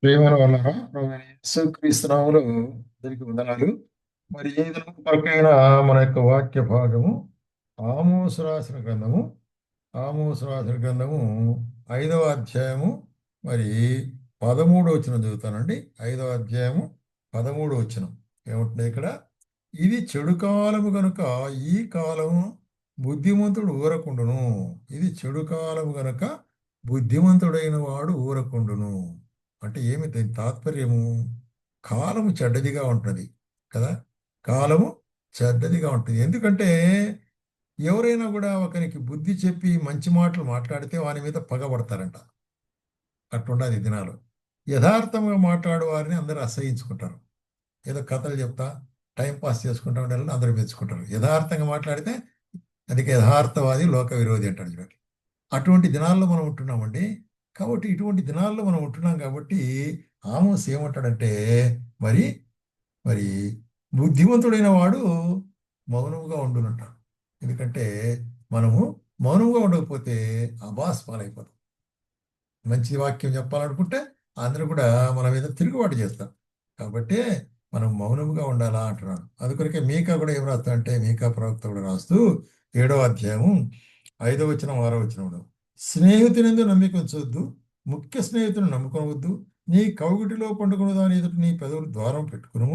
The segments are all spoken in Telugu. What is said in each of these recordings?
ప్రియమైన వాళ్ళారా, ప్రభు యేసుక్రీస్తు నామములో అందరికీ వందనాలు. మరి ఈ దినము కొరకైన మన యొక్క వాక్య భాగము ఆమోసు రాసిన గ్రంథము ఆమోసు రాసిన గ్రంథము 5వ అధ్యాయము మరి 13వ వచనం చదువుతానండి. 5వ అధ్యాయము 13వ వచనం ఏముంటుంది ఇక్కడ? ఇది చెడు కాలము గనుక ఈ కాలము బుద్ధిమంతుడు ఊరకుండును. ఇది చెడు కాలము గనుక బుద్ధిమంతుడైన వాడు ఊరకుండును. అంటే ఏమి దీని తాత్పర్యము? కాలము చెడ్డదిగా ఉంటుంది కదా. కాలము చెడ్డదిగా ఉంటుంది. ఎందుకంటే ఎవరైనా కూడా ఒకరికి బుద్ధి చెప్పి మంచి మాటలు మాట్లాడితే వాని మీద పగబడతారంట. అట్లుండదు ఈ దినాలు. యథార్థంగా మాట్లాడే వారిని అందరూ అసహించుకుంటారు. ఏదో కథలు చెప్తా టైం పాస్ చేసుకుంటా ఉండాలని అందరూ మెచ్చుకుంటారు. యథార్థంగా మాట్లాడితే అది యథార్థవాది, లోక విరోధి అంటాడు చూడండి. అటువంటి దినాల్లో మనం ఉంటున్నామండి. కాబట్టి ఇటువంటి దినాల్లో మనం ఉంటున్నాం కాబట్టి ఆమోస్ ఏమంటాడంటే, మరి మరి బుద్ధిమంతుడైన వాడు మౌనముగా ఉండునంటాడు. ఎందుకంటే మనము మౌనంగా ఉండకపోతే అబాస్ పాలైపోతాం. మంచి వాక్యం చెప్పాలనుకుంటే అందరూ కూడా మన మీద తిరుగుబాటు చేస్తారు. కాబట్టి మనం మౌనముగా ఉండాలా అంటున్నాడు. అందుకొరకే మీకా కూడా ఏం రాస్తా అంటే, మీకా ప్రవక్త కూడా రాస్తూ 7వ అధ్యాయము 5వ వచనం 6వ వచనంలో, స్నేహితునిందు నమ్మిక ఉంచవద్దు, ముఖ్య స్నేహితుని నమ్ముకోవద్దు, నీ కౌగిటిలో పండుకున్న దాని ఎదుట నీ పెదవులు ద్వారం పెట్టుకును.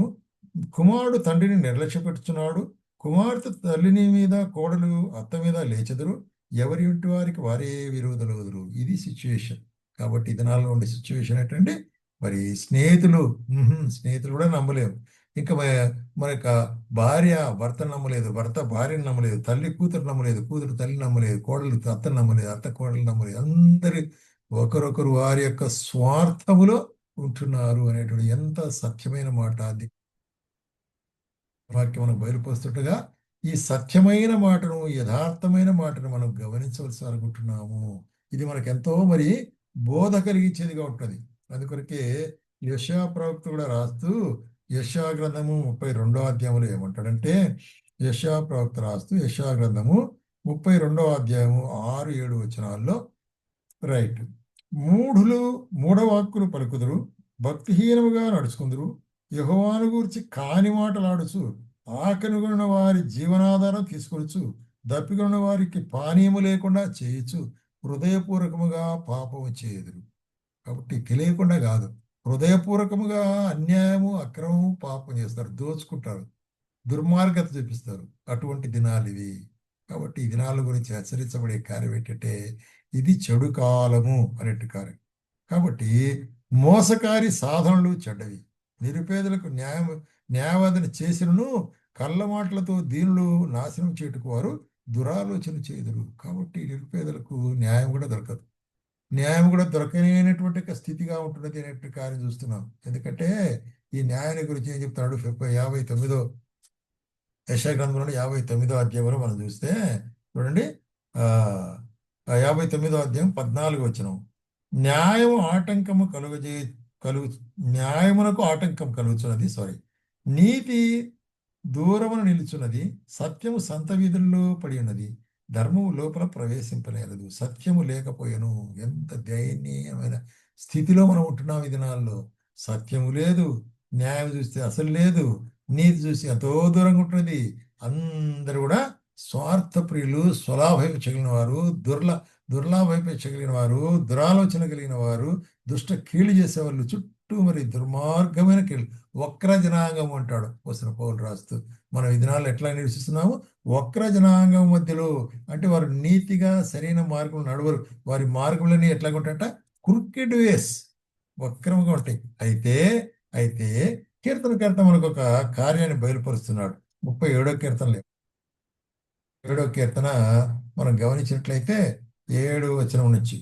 కుమారుడు తండ్రిని నిర్లక్ష్యపెట్టుచున్నాడు, కుమార్తె తల్లిని మీద, కోడలు అత్త మీద లేచెదరు, ఎవరి ఇంటి వారికి వారే విరోధులు వదురు. ఇది సిచ్యువేషన్. కాబట్టి ఈ దినాల్లో ఉండే సిచ్యువేషన్ ఏంటంటే, మరి స్నేహితులు కూడా నమ్మలేము. ఇంకా మన యొక్క భార్య భర్తను నమ్మలేదు, భర్త భార్యను నమ్మలేదు, తల్లి కూతురు నమ్మలేదు, కూతురు తల్లి నమ్మలేదు, కోడలు అత్తను నమ్మలేదు, అత్త కోడలు నమ్మలేదు. అందరి ఒకరొకరు వారి యొక్క స్వార్థములో ఉంటున్నారు అనేటువంటి ఎంత సత్యమైన మాట. అది వాక్యం మనకు బయలుపరుస్తుండగా ఈ సత్యమైన మాటను, యథార్థమైన మాటను మనం గమనించవలసి అనుకుంటున్నాము. ఇది మనకు ఎంతో మరి బోధ కలిగించేదిగా ఉంటుంది. అందుకొరకే యెషయా ప్రవక్త కూడా రాస్తూ యెషయా గ్రంథము 32వ అధ్యాయంలో ఏమంటాడంటే, యెషయా ప్రవక్త రాస్తూ యెషయా గ్రంథము 32వ అధ్యాయము 6-7 వచనాల్లో, రైట్, మూఢులు మూఢవాక్కులు పలుకుదురు, భక్తిహీనముగా నడుచుకుందురు, యెహోవాను గూర్చి కాని మాటలాడుచు ఆకనుగొన్న వారి జీవనాధారం తీసుకొనుచు, దప్పికొన్న వారికి పానీయము లేకుండా చేయుచు హృదయపూర్వకముగా పాపము చేయుదురు. కాబట్టి తెలియకుండా కాదు, హృదయపూర్వకముగా అన్యాయము, అక్రమము, పాపం చేస్తారు, దోచుకుంటారు, దుర్మార్గత చూపిస్తారు. అటువంటి దినాలు ఇవి. కాబట్టి ఈ దినాల గురించి హెచ్చరించబడే కార్యం ఏంటంటే, ఇది చెడు కాలము అనేటి కార్యం. కాబట్టి మోసకారి సాధనలు చెడ్డవి, నిరుపేదలకు న్యాయవాదన చేసినను కళ్ళ మాటలతో దీనులు నాశనం చేటుకు వారు దురాలోచన చేదురు. కాబట్టి నిరుపేదలకు న్యాయం కూడా దొరకదు. న్యాయం కూడా దొరకనేటువంటి ఒక స్థితిగా ఉంటున్నది అనేటువంటి కార్యం చూస్తున్నాం. ఎందుకంటే ఈ న్యాయాన్ని గురించి ఏం చెప్తున్నాడు? 59 యెషయా గ్రంథంలో 59వ అధ్యాయంలో మనం చూస్తే చూడండి, ఆ 59వ అధ్యాయం 14వ వచనం, న్యాయము ఆటంకము కలుగు న్యాయమునకు ఆటంకం కలుగుతున్నది, నీతి దూరమున నిలుచున్నది, సత్యము సంత వీధుల్లో పడి ఉన్నది, ధర్మము లోపల ప్రవేశింపలేదు, సత్యము లేకపోయాను. ఎంత దయనీయమైన స్థితిలో మనం ఉంటున్నాం ఈ దినాల్లో. సత్యము లేదు, న్యాయం చూస్తే అసలు లేదు, నీతి చూసి ఎంతో దూరంగా ఉంటున్నది. అందరూ కూడా స్వార్థప్రియులు, స్వలాభైపేక్ష కలిగిన వారు, దుర్లాభైపేక్ష కలిగిన వారు, దురాలోచన కలిగిన వారు, దుష్ట కీళ్ళు చేసేవాళ్ళు, చుట్టూ మరి దుర్మార్గమైన కీళ్ళు, వక్ర జనాంగం అంటాడు వస్తున్న పౌలు రాస్తూ. మనం ఈ దినాల్లో ఎట్లా నివసిస్తున్నాము? వక్ర జనాంగం మధ్యలో. అంటే వారు నీతిగా సరైన మార్గం నడవరు. వారి మార్గంలోని ఎట్లా ఉంటాయంట? క్రికెట్ వేస్, వక్రంగా ఉంటాయి. అయితే అయితే కీర్తనకర్త మనకు ఒక కార్యాన్ని బయలుపరుస్తున్నాడు. 37వ కీర్తనలో 7వ కీర్తన మనం గమనించినట్లయితే 7వ వచనం నుంచి,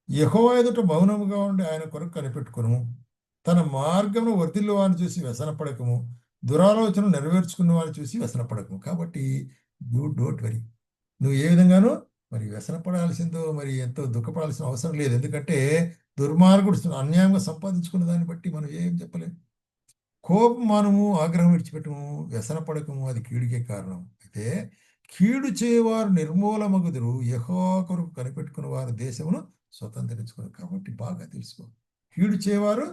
యెహోవా ఎదుట మౌనముగా ఉండి ఆయన కొరకు కనిపెట్టుకును, తన మార్గమును వర్ధిల్లు వారిని చూసి వ్యసనపడకము, దురాలోచన నెరవేర్చుకున్న వారిని చూసి వ్యసనపడకము. కాబట్టి యూ డోంట్ వరీ. నువ్వు ఏ విధంగానూ మరి వ్యసనపడాల్సిందో, మరి ఎంతో దుఃఖపడాల్సిన అవసరం లేదు. ఎందుకంటే దుర్మార్గుడు అన్యాయంగా సంపాదించుకున్న దాన్ని బట్టి మనం ఏం చెప్పలేము. కోపం మనము, ఆగ్రహం విడిచిపెట్టము, వ్యసన పడకము, అది కీడుకే కారణం. అయితే కీడు చేయవారు నిర్మూలమగుదురు, యెహోవా కొరకు కనిపెట్టుకున్న వారు దేశమును స్వతంత్రించుకున్నారు. కాబట్టి బాగా తెలుసుకో, కీడు చేయవారు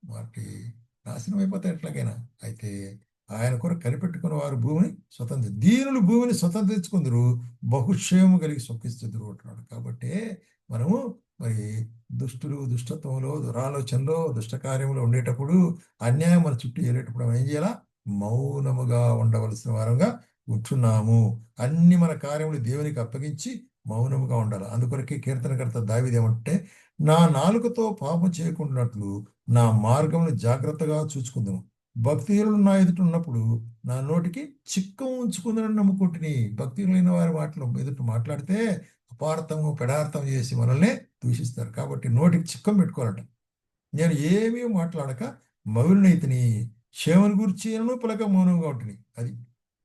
వాటి నాశనం అయిపోతాయి ఎట్లాగైనా. అయితే ఆయన కొరకు కనిపెట్టుకున్న వారు భూమిని దీనులు భూమిని స్వతంత్రించుకుందరు, బహుక్షేమం కలిగి సుఖిస్తున్నారు అంటున్నాడు. కాబట్టి మనము మరి దుష్టులు దుష్టత్వంలో దురాలోచనలో దుష్ట కార్యంలో ఉండేటప్పుడు, అన్యాయం మన చుట్టూ ఏలేటప్పుడు మనం ఏం చేయాలా? మౌనముగా ఉండవలసిన వారంగా ఉంటున్నాము. అన్ని మన కార్యములు దేవునికి అప్పగించి మౌనముగా ఉండాలి. అందుకొరకే కీర్తనకర్త దావీదు ఏమంటే, నా నాలుకతో పాపం చేయకుండాట్లు నా మార్గమును జాగ్రత్తగా చూసుకుందును. భక్తిహీనులు నా ఎదుట ఉన్నప్పుడు నా నోటికి చిక్కం ఉంచుకుందని నమ్ముకుంటుని. భక్తిహీనులైన వారి మాటలు ఎదుట మాట్లాడితే అపార్థము పెడార్థం చేసి మనల్ని దూషిస్తారు. కాబట్టి నోటికి చిక్కం పెట్టుకోవాలట. నేను ఏమీ మాట్లాడక మౌనైతిని, క్షేమను గురించి పలక మౌనంగా ఉంటుంది అది.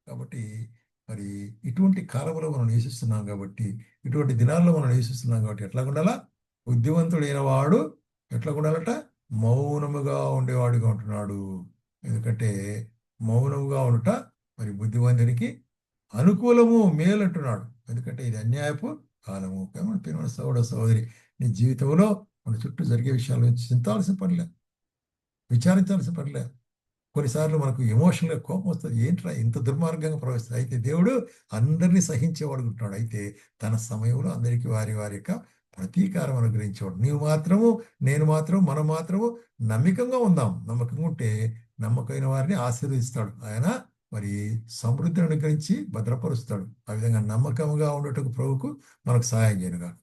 కాబట్టి మరి ఇటువంటి కాలంలో మనం నివసిస్తున్నాం కాబట్టి, ఇటువంటి దినాల్లో మనం నివసిస్తున్నాం కాబట్టి ఎట్లా ఉండాలా? బుద్ధివంతుడైన వాడు ఎట్లా ఉండాలట? మౌనముగా ఉండేవాడుగా ఉంటున్నాడు. ఎందుకంటే మౌనముగా ఉండుట మరి బుద్ధివంతునికి అనుకూలము, మేలు అంటున్నాడు. ఎందుకంటే ఇది అన్యాయపు కాలము. కాబట్టి ప్రియమైన సోదర సహోదరి, నీ జీవితంలో మన చుట్టూ జరిగే విషయాల గురించి చింతాల్సిన పనిలే, విచారించాల్సిన పనిలే. కొన్నిసార్లు మనకు ఎమోషనల్గా కోపం వస్తుంది. ఏంట్రా ఇంత దుర్మార్గంగా ప్రవర్తిస్తుంది. అయితే దేవుడు అందరినీ సహించేవాడు ఉంటున్నాడు. అయితే తన సమయంలో అందరికీ వారి వారి యొక్క ప్రతీకారం అనుగ్రహించేవాడు. నీవు మాత్రము, నేను మాత్రం, మనం మాత్రము నమ్మకంగా ఉందాం. నమ్మకంగా ఉంటే నమ్మకమైన వారిని ఆశీర్వదిస్తాడు ఆయన. మరి సమృద్ధిని అనుగ్రహించి భద్రపరుస్తాడు. ఆ విధంగా నమ్మకంగా ఉండటకు ప్రభువుకు మనకు సహాయం చేయనుగా.